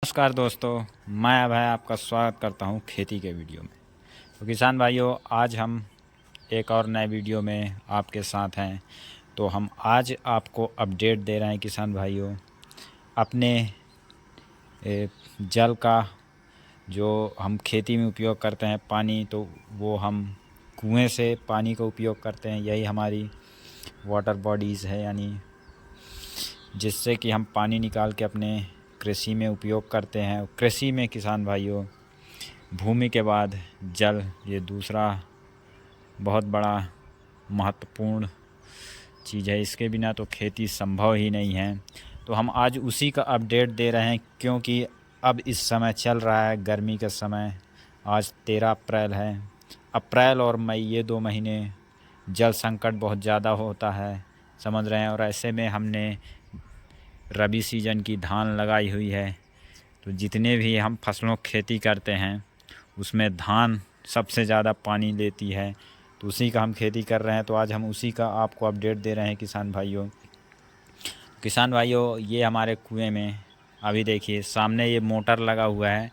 नमस्कार दोस्तों, मैं अभय आपका स्वागत करता हूं खेती के वीडियो में। तो किसान भाइयों, आज हम एक और नए वीडियो में आपके साथ हैं। तो हम आज आपको अपडेट दे रहे हैं किसान भाइयों, अपने जल का जो हम खेती में उपयोग करते हैं पानी, तो वो हम कुएं से पानी का उपयोग करते हैं। यही हमारी वाटर बॉडीज़ है, यानी जिससे कि हम पानी निकाल के अपने कृषि में उपयोग करते हैं। कृषि में किसान भाइयों, भूमि के बाद जल ये दूसरा बहुत बड़ा महत्वपूर्ण चीज़ है। इसके बिना तो खेती संभव ही नहीं है। तो हम आज उसी का अपडेट दे रहे हैं, क्योंकि अब इस समय चल रहा है गर्मी का समय। आज 13 अप्रैल है। अप्रैल और मई ये 2 महीने जल संकट बहुत ज़्यादा होता है, समझ रहे हैं। और ऐसे में हमने रबी सीजन की धान लगाई हुई है। तो जितने भी हम फसलों की खेती करते हैं उसमें धान सबसे ज़्यादा पानी लेती है, तो उसी का हम खेती कर रहे हैं। तो आज हम उसी का आपको अपडेट दे रहे हैं किसान भाइयों, ये हमारे कुएं में अभी देखिए सामने ये मोटर लगा हुआ है।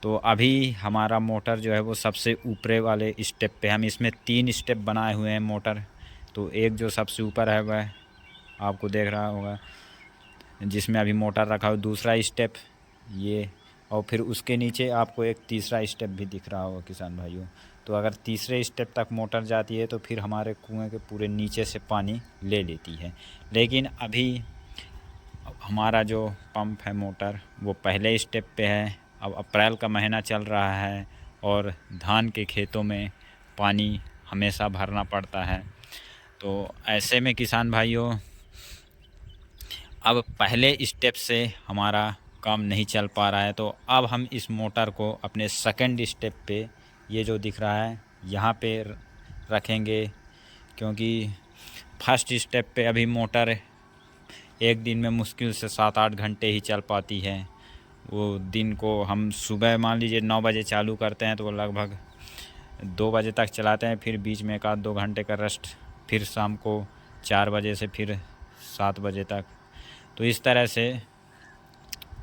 तो अभी हमारा मोटर जो है वो सबसे ऊपरे वाले स्टेप पे, हम इसमें 3 स्टेप बनाए हुए हैं मोटर। तो एक जो सबसे ऊपर है वह आपको देख रहा होगा, जिसमें अभी मोटर रखा हो। दूसरा स्टेप ये, और फिर उसके नीचे आपको एक तीसरा स्टेप भी दिख रहा होगा किसान भाइयों। तो अगर तीसरे स्टेप तक मोटर जाती है तो फिर हमारे कुएं के पूरे नीचे से पानी ले लेती है। लेकिन अभी हमारा जो पंप है, मोटर, वो पहले स्टेप पे है। अब अप्रैल का महीना चल रहा है और धान के खेतों में पानी हमेशा भरना पड़ता है। तो ऐसे में किसान भाइयों, अब पहले स्टेप से हमारा काम नहीं चल पा रहा है। तो अब हम इस मोटर को अपने सेकंड स्टेप पे, ये जो दिख रहा है यहाँ पे रखेंगे, क्योंकि फर्स्ट स्टेप पे अभी मोटर एक दिन में मुश्किल से 7-8 घंटे ही चल पाती है। वो दिन को हम सुबह मान लीजिए 9 बजे चालू करते हैं तो वो लगभग 2 बजे तक चलाते हैं, फिर बीच में 1-2 घंटे का रेस्ट, फिर शाम को 4 बजे से फिर 7 बजे तक। तो इस तरह से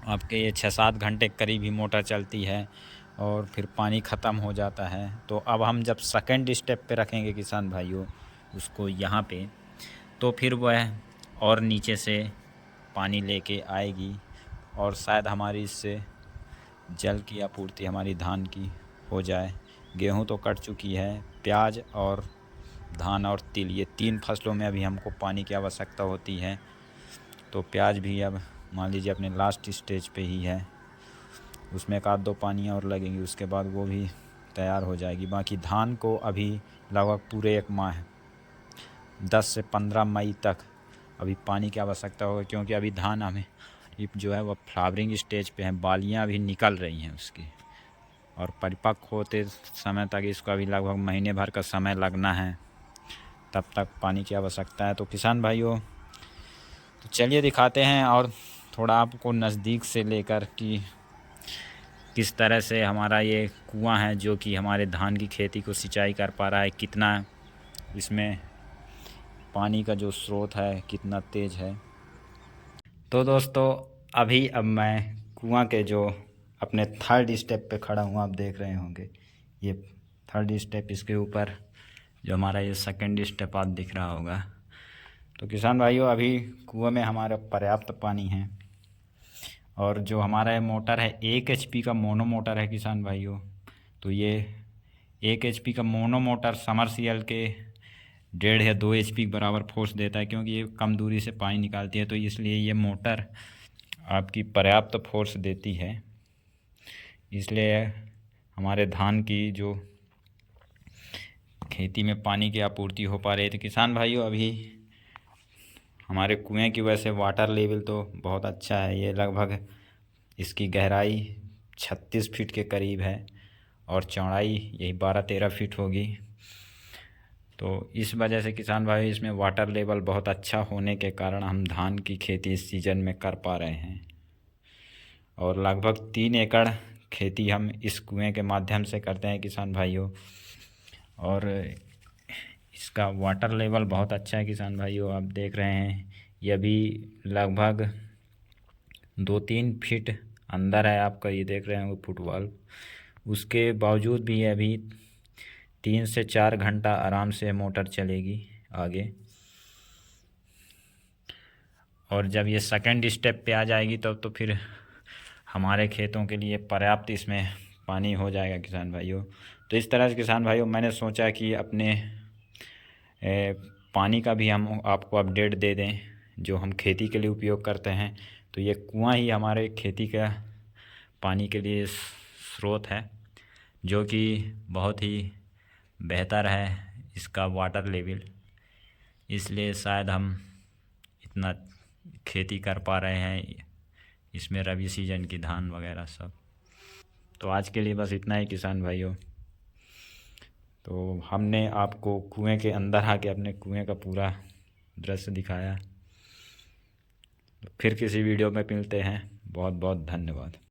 आपके ये 6-7 घंटे करीब ही मोटर चलती है और फिर पानी ख़त्म हो जाता है। तो अब हम जब सेकंड स्टेप पे रखेंगे किसान भाइयों उसको यहाँ पे, तो फिर वह और नीचे से पानी लेके आएगी और शायद हमारी इससे जल की आपूर्ति हमारी धान की हो जाए। गेहूँ तो कट चुकी है, प्याज और धान और तिल, ये 3 फसलों में अभी हमको पानी की आवश्यकता होती है। तो प्याज भी अब मान लीजिए अपने लास्ट स्टेज पे ही है, उसमें 1-2 पानियाँ और लगेंगी, उसके बाद वो भी तैयार हो जाएगी। बाकी धान को अभी लगभग पूरे 1 माह, 10 से 15 मई तक अभी पानी की आवश्यकता होगी, क्योंकि अभी धान हमें जो है वो फ्लावरिंग स्टेज पे है, बालियाँ अभी निकल रही हैं उसकी, और परिपक्व होते समय तक इसको अभी लगभग महीने भर का समय लगना है, तब तक पानी की आवश्यकता है। तो किसान भाइयों, तो चलिए दिखाते हैं और थोड़ा आपको नज़दीक से लेकर कि किस तरह से हमारा ये कुआं है जो कि हमारे धान की खेती को सिंचाई कर पा रहा है, कितना इसमें पानी का जो स्रोत है कितना तेज़ है। तो दोस्तों, अब मैं कुआं के जो अपने थर्ड स्टेप पे खड़ा हूँ, आप देख रहे होंगे ये थर्ड स्टेप, इसके ऊपर जो हमारा ये सेकंड स्टेप आप दिख रहा होगा। तो किसान भाइयों, अभी कुआं में हमारा पर्याप्त पानी है। और जो हमारा ये मोटर है 1 HP का मोनो मोटर है किसान भाइयों। तो ये 1 HP का मोनो मोटर समरसीबल के 1.5 या 2 HP के बराबर फोर्स देता है, क्योंकि ये कम दूरी से पानी निकालती है। तो इसलिए ये मोटर आपकी पर्याप्त फोर्स देती है, इसलिए हमारे धान की जो खेती में पानी की आपूर्ति हो पा रही है। तो किसान भाइयों, अभी हमारे कुएं की वजह से वाटर लेवल तो बहुत अच्छा है। ये लगभग इसकी गहराई 36 फीट के करीब है और चौड़ाई यही 12-13 फीट होगी। तो इस वजह से किसान भाई, इसमें वाटर लेवल बहुत अच्छा होने के कारण हम धान की खेती इस सीज़न में कर पा रहे हैं। और लगभग 3 एकड़ खेती हम इस कुएं के माध्यम से करते हैं किसान भाइयों। और इसका वाटर लेवल बहुत अच्छा है किसान भाइयों, आप देख रहे हैं ये अभी लगभग 2-3 फीट अंदर है आपका, ये देख रहे हैं वो फुटबॉल। उसके बावजूद भी अभी 3 से 4 घंटा आराम से मोटर चलेगी आगे। और जब ये सेकंड स्टेप पे आ जाएगी तब तो फिर हमारे खेतों के लिए पर्याप्त इसमें पानी हो जाएगा किसान भाइयों। तो इस तरह से किसान भाइयों मैंने सोचा कि अपने पानी का भी हम आपको अपडेट दे दें, जो हम खेती के लिए उपयोग करते हैं। तो ये कुआं ही हमारे खेती का पानी के लिए स्रोत है, जो कि बहुत ही बेहतर है इसका वाटर लेवल। इसलिए शायद हम इतना खेती कर पा रहे हैं इसमें, रबी सीजन की धान वगैरह सब। तो आज के लिए बस इतना ही किसान भाइयों। तो हमने आपको कुएं के अंदर आके अपने कुएं का पूरा दृश्य दिखाया। फिर किसी वीडियो में मिलते हैं। बहुत बहुत धन्यवाद।